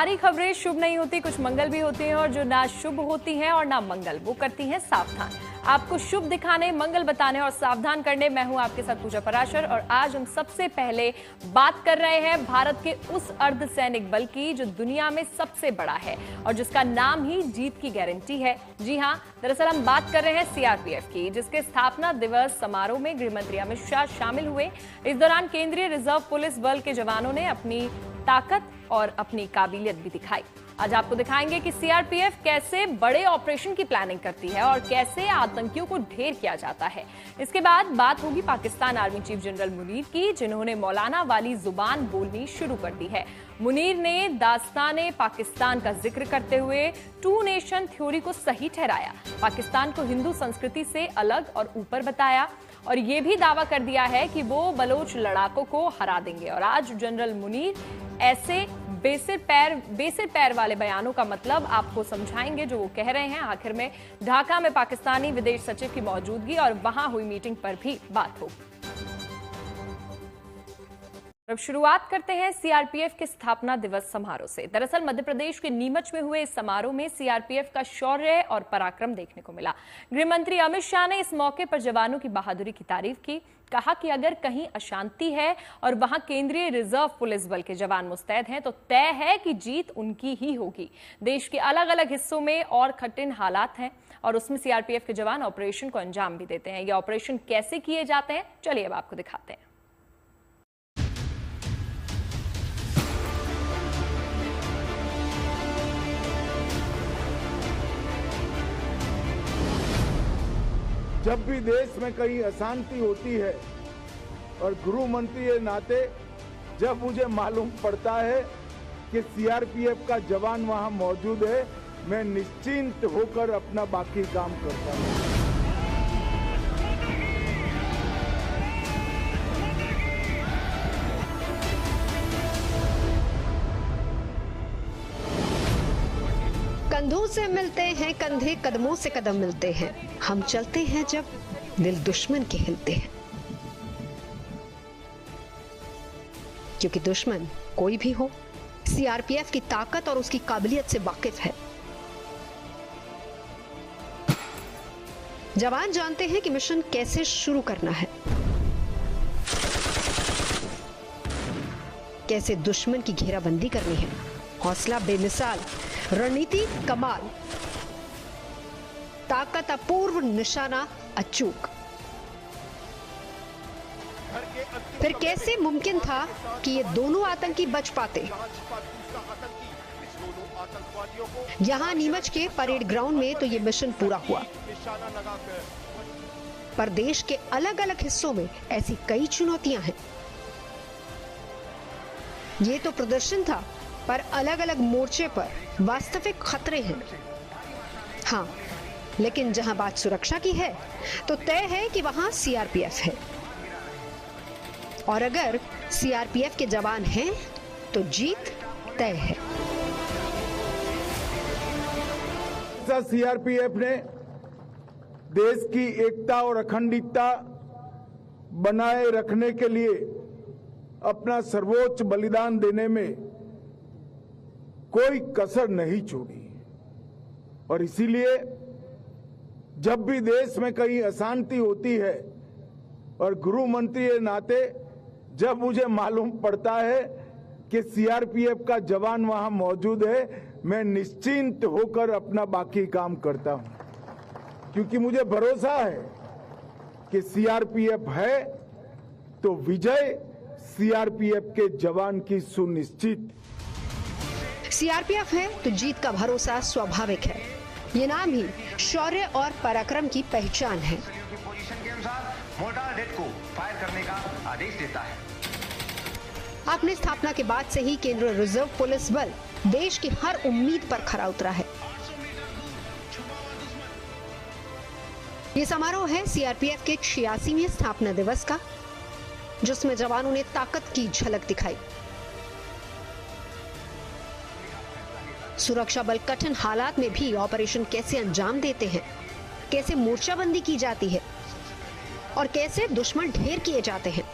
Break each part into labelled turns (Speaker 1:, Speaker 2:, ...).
Speaker 1: सारी खबरें शुभ नहीं होती, कुछ मंगल भी होती हैं और जो ना शुभ होती हैं और ना मंगल, वो करती हैं सावधान। आपको शुभ दिखाने, मंगल बताने और सावधान करने मैं हूं आपके साथ पूजा पराशर। और आज हम सबसे पहले बात कर रहे हैं भारत के उस अर्धसैनिक बल की जो दुनिया में सबसे बड़ा है और जिसका नाम ही जीत की गारंटी है। जी हां, दरअसल हम बात कर रहे हैं सीआरपीएफ की, जिसके स्थापना दिवस समारोह में गृह मंत्री अमित शाह शामिल हुए। इस दौरान केंद्रीय रिजर्व पुलिस बल के जवानों ने अपनी ताकत और अपनी काबिलियत भी दिखाई। आज आपको दिखाएंगे कि सीआरपीएफ कैसे बड़े ऑपरेशन की प्लानिंग करती है और कैसे आतंकियों को ढेर किया जाता है। इसके बाद बात होगी Pakistan army chief general Munir की, जिन्होंने मौलाना वाली जुबान बोलनी शुरू कर दी है। मुनीर ने दास्ताने पाकिस्तान का जिक्र करते हुए टू नेशन थ्योरी को सही ठहराया, पाकिस्तान को हिंदू संस्कृति से अलग और ऊपर बताया और ये भी दावा कर दिया है कि वो बलोच लड़ाकों को हरा देंगे। और आज जनरल मुनीर ऐसे बेसिर पैर वाले बयानों का मतलब आपको समझाएंगे जो वो कह रहे हैं। आखिर में ढाका में पाकिस्तानी विदेश सचिव की मौजूदगी और वहां हुई मीटिंग पर भी बात होगी। अब शुरुआत करते हैं सीआरपीएफ के स्थापना दिवस समारोह से। दरअसल मध्य प्रदेश के नीमच में हुए इस समारोह में सीआरपीएफ का शौर्य और पराक्रम देखने को मिला। गृह मंत्री अमित शाह ने इस मौके पर जवानों की बहादुरी की तारीफ की, कहा कि अगर कहीं अशांति है और वहां केंद्रीय रिजर्व पुलिस बल के जवान मुस्तैद हैं तो तय है कि जीत उनकी ही होगी। देश के अलग अलग हिस्सों में और कठिन हालात हैं और उसमें सीआरपीएफ के जवान ऑपरेशन को अंजाम भी देते हैं। ये ऑपरेशन कैसे किए जाते हैं, चलिए अब आपको दिखाते हैं।
Speaker 2: जब भी देश में कहीं अशांति होती है और गृह मंत्री के नाते जब मुझे मालूम पड़ता है कि सीआरपीएफ का जवान वहां मौजूद है, मैं निश्चिंत होकर अपना बाकी काम करता हूं।
Speaker 3: कंधों से मिलते हैं कंधे, कदमों से कदम मिलते हैं। हम चलते हैं जब दिल दुश्मन के हिलते हैं, क्योंकि दुश्मन कोई भी हो सीआरपीएफ की ताकत और उसकी काबिलियत से वाकिफ है। जवान जानते हैं कि मिशन कैसे शुरू करना है, कैसे दुश्मन की घेराबंदी करनी है। हौसला बेमिसाल, रणनीति कमाल, ताकत अपूर्व, निशाना अचूक। फिर कैसे मुमकिन था कि ये दोनों आतंकी बच पाते? यहां नीमच के परेड ग्राउंड में तो ये मिशन पूरा हुआ, पर देश के अलग अलग हिस्सों में ऐसी कई चुनौतियां हैं। ये तो प्रदर्शन था, पर अलग अलग मोर्चे पर वास्तविक खतरे हैं। हाँ, लेकिन जहां बात सुरक्षा की है तो तय है कि वहां सीआरपीएफ है, और अगर सीआरपीएफ के जवान हैं तो जीत तय है।
Speaker 2: सीआरपीएफ ने देश की एकता और अखंडता बनाए रखने के लिए अपना सर्वोच्च बलिदान देने में कोई कसर नहीं छोड़ी, और इसीलिए जब भी देश में कहीं अशांति होती है और गृह मंत्री के नाते जब मुझे मालूम पड़ता है कि सीआरपीएफ का जवान वहां मौजूद है, मैं निश्चिंत होकर अपना बाकी काम करता हूं, क्योंकि मुझे भरोसा है कि सीआरपीएफ है तो विजय सीआरपीएफ के जवान की सुनिश्चित।
Speaker 3: सीआरपीएफ है तो जीत का भरोसा स्वाभाविक है। ये नाम ही शौर्य और पराक्रम की पहचान है।
Speaker 4: पोजीशन के अनुसार मोर्टार डेट को फायर करने का आदेश देता है।
Speaker 3: अपनी स्थापना के बाद से ही केंद्रीय रिजर्व पुलिस बल देश की हर उम्मीद पर खरा उतरा है। ये समारोह है सीआरपीएफ के 86वें स्थापना दिवस का, जिसमें जवानों ने ताकत की झलक दिखाई। सुरक्षा बल कठिन हालात में भी ऑपरेशन कैसे अंजाम देते हैं, कैसे मोर्चाबंदी की जाती है और कैसे दुश्मन ढेर किए जाते हैं,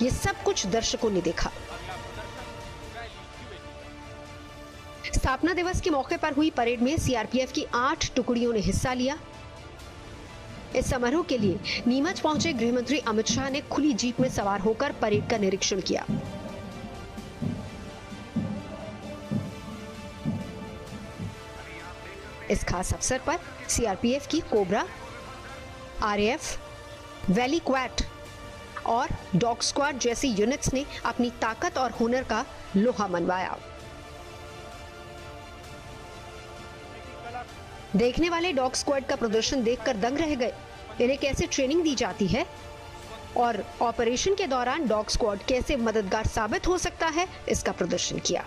Speaker 3: ये सब कुछ दर्शकों ने देखा। स्थापना दिवस के मौके पर हुई परेड में सीआरपीएफ की 8 टुकड़ियों ने हिस्सा लिया। इस समारोह के लिए नीमच पहुंचे गृह मंत्री अमित शाह ने खुली जीप में सवार होकर परेड का निरीक्षण किया। इस खास अवसर पर सीआरपीएफ की कोबरा, आरएएफ, वैली क्वाट और डॉग स्क्वाड जैसी यूनिट्स ने अपनी ताकत और हुनर का लोहा मनवाया। देखने वाले डॉग स्क्वाड का प्रदर्शन देखकर दंग रह गए। इन्हें कैसे ट्रेनिंग दी जाती है और ऑपरेशन के दौरान डॉग स्क्वाड कैसे मददगार साबित हो सकता है, इसका प्रदर्शन किया।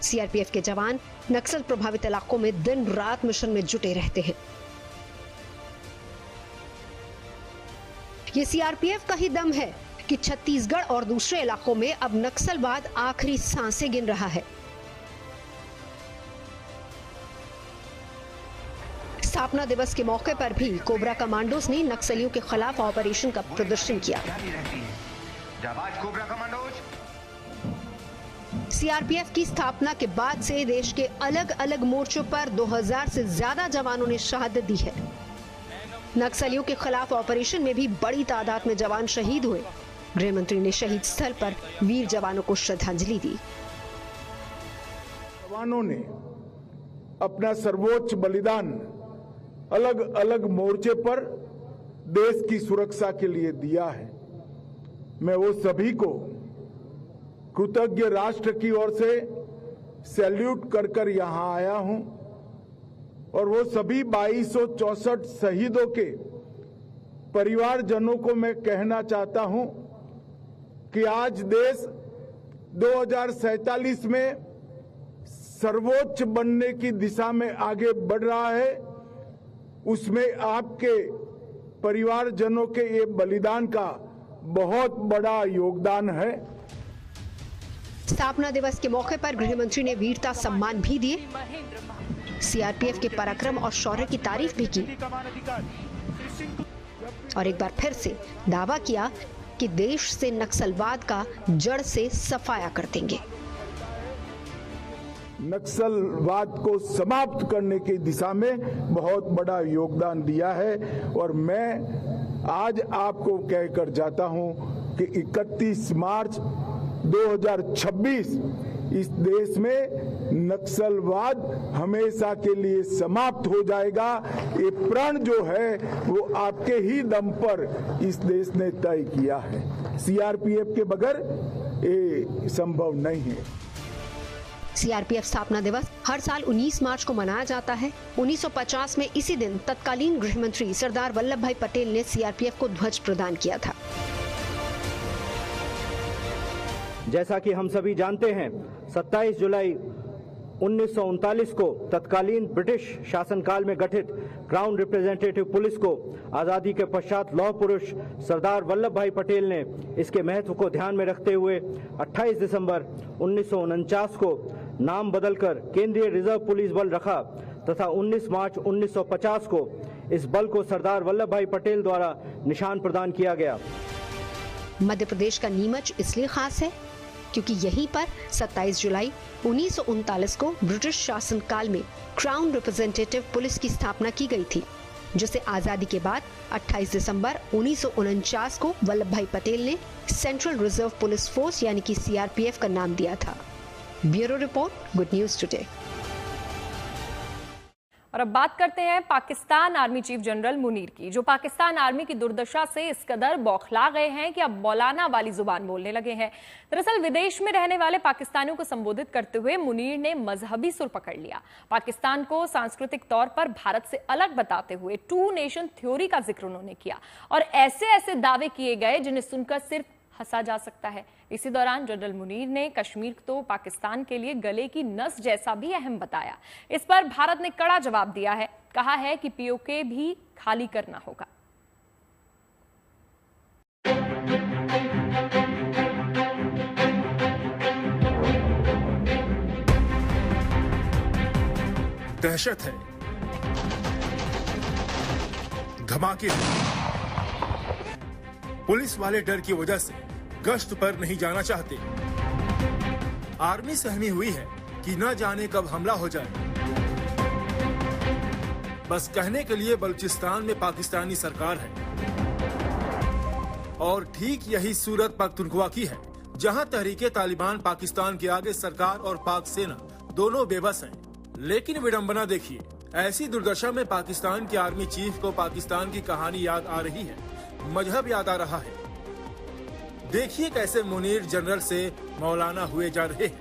Speaker 3: सीआरपीएफ के जवान नक्सल प्रभावित इलाकों में दिन रात मिशन में जुटे रहते हैं। ये सीआरपीएफ का ही दम है कि छत्तीसगढ़ और दूसरे इलाकों में अब नक्सलवाद आखिरी सांसें गिन रहा है। स्थापना दिवस के मौके पर भी कोबरा कमांडोज ने नक्सलियों के खिलाफ ऑपरेशन का प्रदर्शन किया। सीआरपीएफ की स्थापना के बाद से देश के अलग अलग मोर्चों पर 2000 से ज्यादा जवानों ने शहादत दी है। नक्सलियों के खिलाफ ऑपरेशन में भी बड़ी तादाद में जवान शहीद हुए। गृह मंत्री ने शहीद स्थल पर वीर जवानों को श्रद्धांजलि दी।
Speaker 2: जवानों ने अपना सर्वोच्च बलिदान अलग अलग मोर्चे पर देश की सुरक्षा के लिए दिया है। मैं वो सभी को कृतज्ञ राष्ट्र की ओर से सैल्यूट कर यहां आया हूं और वो सभी 2264 शहीदों के परिवारजनों को मैं कहना चाहता हूं कि आज देश 2047 में सर्वोच्च बनने की दिशा में आगे बढ़ रहा है। उसमें आपके परिवारजनों के ये बलिदान का बहुत बड़ा योगदान है।
Speaker 3: स्थापना दिवस के मौके पर गृह मंत्री ने वीरता सम्मान भी दिए। सीआरपीएफ के पराक्रम और शौर्य की तारीफ भी की और एक बार फिर से दावा किया कि देश से नक्सलवाद का जड़ से सफाया कर देंगे।
Speaker 2: नक्सलवाद को समाप्त करने की दिशा में बहुत बड़ा योगदान दिया है और मैं आज आपको कहकर जाता हूं कि 31 मार्च 2026 इस देश में नक्सलवाद हमेशा के लिए समाप्त हो जाएगा। ये प्रण जो है वो आपके ही दम पर इस देश ने तय किया है। सीआरपीएफ के बगैर ये संभव नहीं है।
Speaker 3: सीआरपीएफ स्थापना दिवस हर साल 19 मार्च को मनाया जाता है। 1950 में इसी दिन तत्कालीन गृह मंत्री सरदार वल्लभ भाई पटेल ने सीआरपीएफ को ध्वज प्रदान किया था।
Speaker 5: जैसा कि हम सभी जानते हैं, 27 जुलाई 1939 को तत्कालीन ब्रिटिश शासनकाल में गठित क्राउन रिप्रेजेंटेटिव पुलिस को आज़ादी के पश्चात लौह पुरुष सरदार वल्लभ भाई पटेल ने इसके महत्व को ध्यान में रखते हुए 28 दिसंबर 1949 को नाम बदलकर केंद्रीय रिजर्व पुलिस बल रखा तथा 19 मार्च 1950 को इस बल को सरदार वल्लभ भाई पटेल द्वारा निशान प्रदान किया गया।
Speaker 3: मध्य प्रदेश का नीमच इसलिए खास है क्योंकि यहीं पर 27 जुलाई 1939 को ब्रिटिश शासनकाल में क्राउन रिप्रेजेंटेटिव पुलिस की स्थापना की गई थी, जिसे आजादी के बाद 28 दिसंबर 1949 को वल्लभ भाई पटेल ने सेंट्रल रिजर्व पुलिस फोर्स यानी कि सीआरपीएफ का नाम दिया था। Bureau report, good news today.
Speaker 1: और अब बात करते हैं Pakistan army chief general Munir की, जो पाकिस्तान आर्मी की दुर्दशा से इस कदर बौखला गए हैं कि अब मौलाना वाली जुबान बोलने लगे हैं। दरअसल विदेश में रहने वाले पाकिस्तानियों को संबोधित करते हुए मुनीर ने मजहबी सुर पकड़ लिया। पाकिस्तान को सांस्कृतिक तौर पर भारत से अलग बताते हुए 2 नेशन थ्योरी का जिक्र उन्होंने किया और ऐसे ऐसे दावे किए गए जिन्हें सुनकर सिर्फ हंसा जा सकता है। इसी दौरान जनरल मुनीर ने कश्मीर तो पाकिस्तान के लिए गले की नस जैसा भी अहम बताया। इस पर भारत ने कड़ा जवाब दिया है, कहा है कि पीओके भी खाली करना होगा।
Speaker 6: दहशत है, धमाके हैं। पुलिस वाले डर की वजह से गश्त पर नहीं जाना चाहते। आर्मी सहमी हुई है कि न जाने कब हमला हो जाए। बस कहने के लिए बलूचिस्तान में पाकिस्तानी सरकार है। और ठीक यही सूरत पख्तूनख्वा की है, जहां तहरीके तालिबान पाकिस्तान के आगे सरकार और पाक सेना दोनों बेबस हैं। लेकिन विडंबना देखिए, ऐसी दुर्दशा में पाकिस्तान के आर्मी चीफ को पाकिस्तान की कहानी याद आ रही है, मजहब याद आ रहा है। देखिए कैसे मुनीर जनरल से मौलाना हुए जा रहे हैं।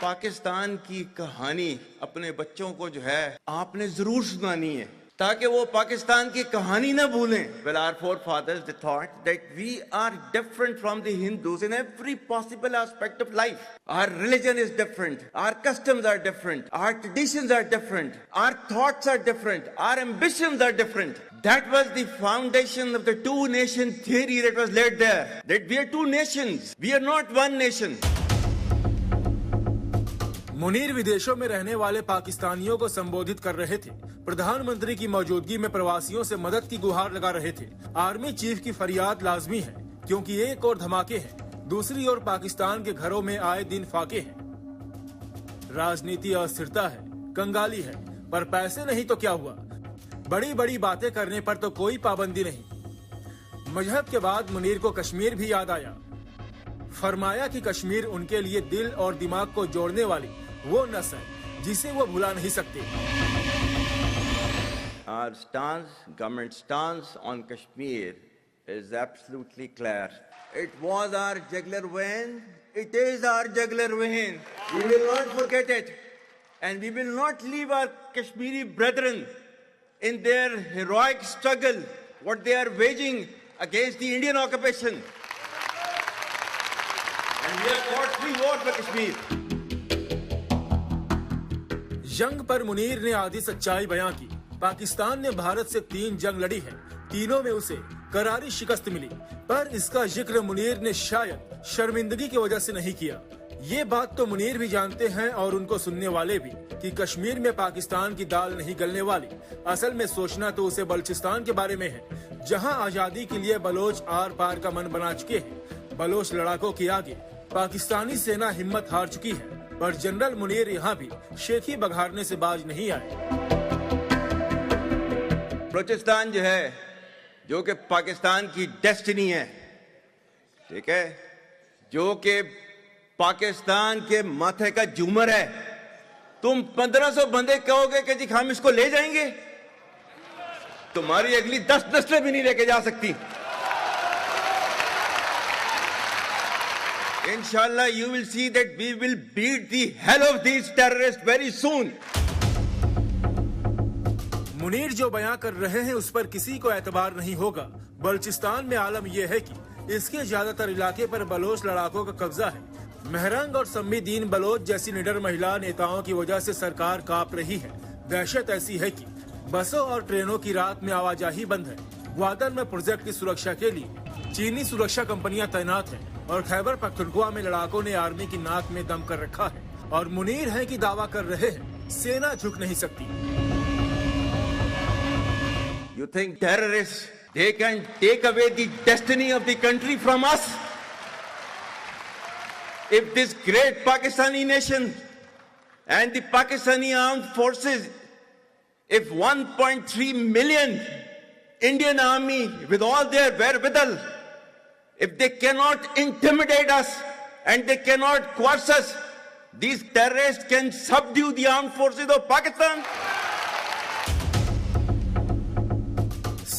Speaker 7: पाकिस्तान की कहानी अपने बच्चों को जो है आपने जरूर सुनानी है, ताकि वो पाकिस्तान की कहानी ना भूलें। Well, our forefathers they thought that we are different from the Hindus in every possible aspect of life. Our religion is different, our customs are different, our traditions are different, our thoughts are different, our ambitions are different. That was the foundation of the two nation theory that was laid there. That we are two nations, we are not one nation.
Speaker 6: Munir विदेशों में रहने वाले पाकिस्तानियों को संबोधित कर रहे थे। प्रधानमंत्री की मौजूदगी में प्रवासियों से मदद की गुहार लगा रहे थे। आर्मी चीफ की फरियाद लाजमी है, क्योंकि एक और धमाके हैं, दूसरी ओर पाकिस्तान के घरों में आए दिन फाके हैं। राजनीति अस्थिरता है, कंगाली है, पर पैसे नहीं तो क्या हुआ। बड़ी बड़ी बातें करने पर तो कोई पाबंदी नहीं। मजहब के बाद मुनीर को कश्मीर भी याद आया। फरमाया कि कश्मीर उनके लिए दिल और दिमाग को जोड़ने वाली वो नस है जिसे वो भुला नहीं सकते।
Speaker 7: Our stance, government stance on Kashmir is absolutely clear. It was our jugular vein. It is our jugular vein. We will not forget it, and we will not leave our Kashmiri brethren in their heroic struggle, what they are waging against the Indian occupation. And we have fought free war for Kashmir.
Speaker 6: जंग पर मुनीर ने आधी सच्चाई बयां की। पाकिस्तान ने भारत से 3 जंग लड़ी है, तीनों में उसे करारी शिकस्त मिली, पर इसका जिक्र मुनीर ने शायद शर्मिंदगी की वजह से नहीं किया। ये बात तो मुनीर भी जानते हैं और उनको सुनने वाले भी, कि कश्मीर में पाकिस्तान की दाल नहीं गलने वाली। असल में सोचना तो उसे बलूचिस्तान के बारे में है, जहां आजादी के लिए बलोच आर पार का मन बना चुके हैं। बलोच लड़ाकों के आगे पाकिस्तानी सेना हिम्मत हार चुकी है, पर जनरल मुनीर यहाँ भी शेखी बघारने से बाज नहीं आए।
Speaker 7: बलूचिस्तान जो है, जो कि पाकिस्तान की डेस्टिनी है, ठीक है, जो कि पाकिस्तान के माथे का झूमर है। तुम 1500 बंदे कहोगे कि जी हम इसको ले जाएंगे, तुम्हारी अगली 10 नस्लें भी नहीं लेके जा सकती। Inshallah, you will see that we will beat the hell of these terrorists very soon.
Speaker 6: Munir जो बयां कर रहे हैं उस पर किसी को एतबार नहीं होगा। बलूचिस्तान में आलम यह है कि इसके ज्यादातर इलाके पर बलोच लड़ाकों का कब्जा है। महरंग और सम्मी दीन बलोच जैसी निडर महिला नेताओं की वजह से सरकार कांप रही है। दहशत ऐसी है कि बसों और ट्रेनों की रात में आवाजाही बंद है। ग्वादर में प्रोजेक्ट की सुरक्षा के लिए चीनी सुरक्षा कंपनियां तैनात हैं और खैबर पख्तूनख्वा में लड़ाकों ने आर्मी की नाक में दम कर रखा है। और मुनीर है कि दावा कर रहे हैं सेना झुक नहीं सकती।
Speaker 7: You think terrorists, they can take away the destiny of the country from us? If this great Pakistani nation and the Pakistani armed forces, if 1.3 million Indian army with all their wherewithal, if they cannot intimidate us and they cannot coerce us, these terrorists can subdue the armed forces of Pakistan.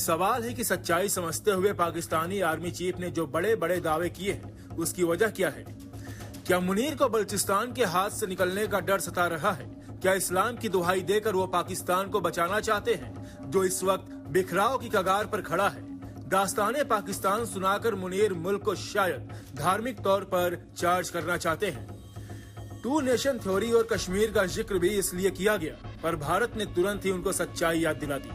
Speaker 6: सवाल है कि सच्चाई समझते हुए Pakistani army chief ने जो बड़े बड़े दावे किए हैं, उसकी वजह क्या है? क्या मुनीर को बलूचिस्तान के हाथ से निकलने का डर सता रहा है? क्या इस्लाम की दुहाई देकर वो पाकिस्तान को बचाना चाहते हैं, जो इस वक्त बिखराव की कगार पर खड़ा है? दास्ताने पाकिस्तान सुनाकर मुनीर मुल्क को शायद धार्मिक तौर पर चार्ज करना चाहते हैं। 2 नेशन थ्योरी और कश्मीर का जिक्र भी इसलिए किया गया, पर भारत ने तुरंत ही उनको सच्चाई याद दिला दी।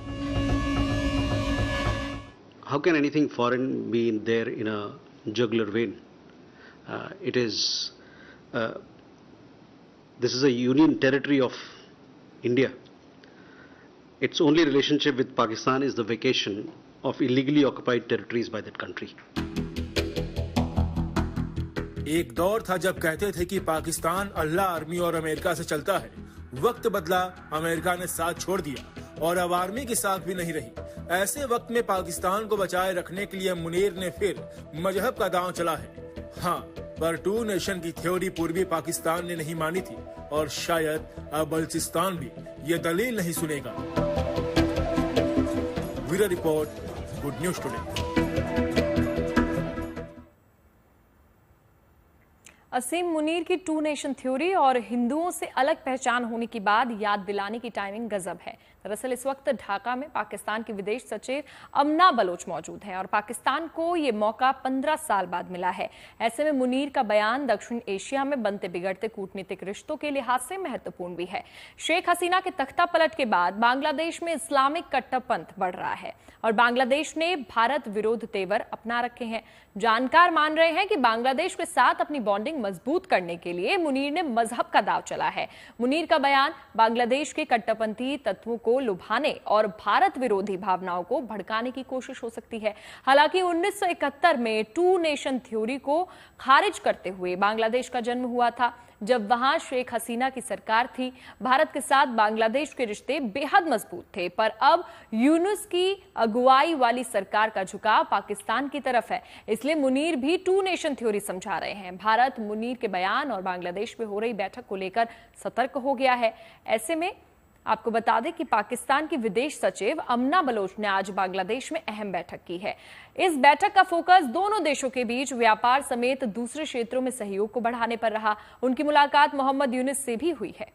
Speaker 8: How can anything foreign be in there in a jugular vein? This is a union territory of India. Its only relationship with Pakistan is the vacation of illegally occupied territories by that country.
Speaker 6: एक दौर था जब कहते थे कि पाकिस्तान अल्लाह army और America से चलता है। वक्त बदला, अमेरिका ने साथ छोड़ दिया और अब आर्मी की साख भी नहीं रही। ऐसे वक्त में पाकिस्तान को बचाए रखने के लिए मुनीर ने फिर मजहब का दांव चला है। हाँ, पर टू नेशन की थ्योरी पूर्वी पाकिस्तान ने नहीं मानी थी और शायद अब बलूचिस्तान भी ये दलील नहीं सुनेगा। Bureau report, good news today.
Speaker 1: Asim Munir की टू नेशन थ्योरी और हिंदुओं से अलग पहचान होने की बाद याद दिलाने की टाइमिंग गजब है। दरअसल इस वक्त ढाका में पाकिस्तान की विदेश सचिव अमना बलोच मौजूद हैं और पाकिस्तान को ये मौका 15 साल बाद मिला है। ऐसे में मुनीर का बयान दक्षिण एशिया में बनते बिगड़ते कूटनीतिक रिश्तों के लिहाज से महत्वपूर्ण भी है। शेख हसीना के तख्ता पलट के बाद बांग्लादेश में इस्लामिक कट्टरपंथ बढ़ रहा है और बांग्लादेश ने भारत विरोध तेवर अपना रखे हैं। जानकार मान रहे हैं कि बांग्लादेश के साथ अपनी बॉन्डिंग मजबूत करने के लिए मुनीर ने मजहब का दाव चला है। मुनीर का बयान बांग्लादेश के कट्टरपंथी तत्वों को लुभाने और भारत विरोधी भावनाओं को भड़काने की कोशिश हो सकती है। हालांकि 1971 में टू नेशन थ्योरी को खारिज करते हुए बांग्लादेश का जन्म हुआ था, जब वहां शेख हसीना की सरकार थी। भारत के साथ बांग्लादेश के रिश्ते बेहद मजबूत थे, पर अब यूनुस की अगुवाई वाली सरकार का झुकाव पाकिस्तान की तरफ है। इसलिए मुनीर भी टू नेशन थ्योरी समझा रहे हैं। भारत मुनीर के बयान और बांग्लादेश में हो रही बैठक को लेकर सतर्क हो गया है। ऐसे में आपको बता दें कि पाकिस्तान की विदेश सचिव अमना बलोच ने आज बांग्लादेश में अहम बैठक की है। इस बैठक का फोकस दोनों देशों के बीच व्यापार समेत दूसरे क्षेत्रों में सहयोग को बढ़ाने पर रहा। उनकी मुलाकात मोहम्मद यूनुस से भी हुई है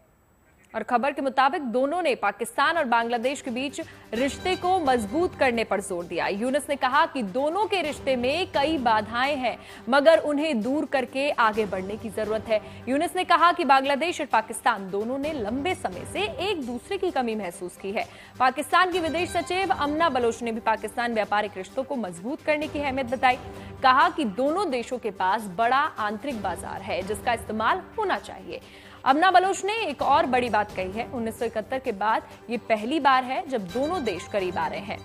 Speaker 1: और खबर के मुताबिक दोनों ने पाकिस्तान और बांग्लादेश के बीच रिश्ते को मजबूत करने पर जोर दिया। यूनुस ने कहा कि दोनों के रिश्ते में कई बाधाएं हैं, मगर उन्हें दूर करके आगे बढ़ने की जरूरत है। यूनुस ने कहा कि बांग्लादेश और पाकिस्तान दोनों ने लंबे समय से एक दूसरे की कमी महसूस की है। पाकिस्तान की विदेश सचिव अमना बलोच ने भी पाकिस्तान व्यापारिक रिश्तों को मजबूत करने की अहमियत बताई। कहा कि दोनों देशों के पास बड़ा आंतरिक बाजार है जिसका इस्तेमाल होना चाहिए। अमना बलोच ने एक और बड़ी बात कही है। 1971 के बाद ये पहली बार है जब दोनों देश करीब आ रहे हैं।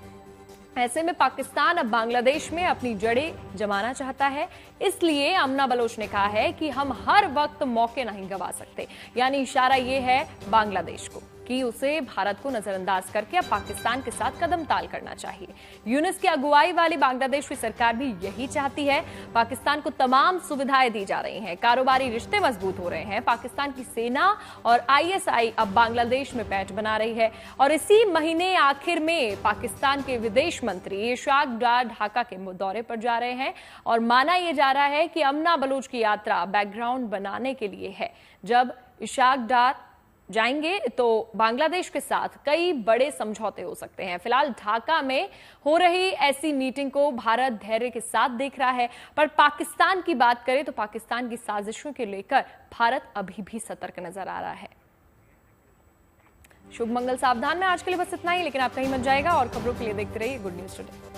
Speaker 1: ऐसे में पाकिस्तान अब बांग्लादेश में अपनी जड़ें जमाना चाहता है। इसलिए अमना बलोच ने कहा है कि हम हर वक्त मौके नहीं गंवा सकते। यानी इशारा ये है बांग्लादेश को कि उसे भारत को नजरअंदाज करके अब पाकिस्तान के साथ कदम ताल करना चाहिए। यूनुस की अगुवाई वाली बांग्लादेश की सरकार भी यही चाहती है। पाकिस्तान को तमाम सुविधाएं दी जा रही हैं, कारोबारी रिश्ते मजबूत हो रहे हैं। पाकिस्तान की सेना और आईएसआई अब बांग्लादेश में पैठ बना रही है और इसी महीने आखिर में पाकिस्तान के विदेश मंत्री इशाक डार ढाका के दौरे पर जा रहे हैं और माना यह जा रहा है कि अमना बलोच की यात्रा बैकग्राउंड बनाने के लिए है। जब इशाक डार जाएंगे तो बांग्लादेश के साथ कई बड़े समझौते हो सकते हैं। फिलहाल ढाका में हो रही ऐसी मीटिंग को भारत धैर्य के साथ देख रहा है, पर पाकिस्तान की बात करें तो पाकिस्तान की साजिशों के लेकर भारत अभी भी सतर्क नजर आ रहा है। शुभ मंगल सावधान में आज के लिए बस इतना ही, लेकिन आप कहीं मत जाएगा और खबरों के लिए देखते रहिए गुड न्यूज टुडे।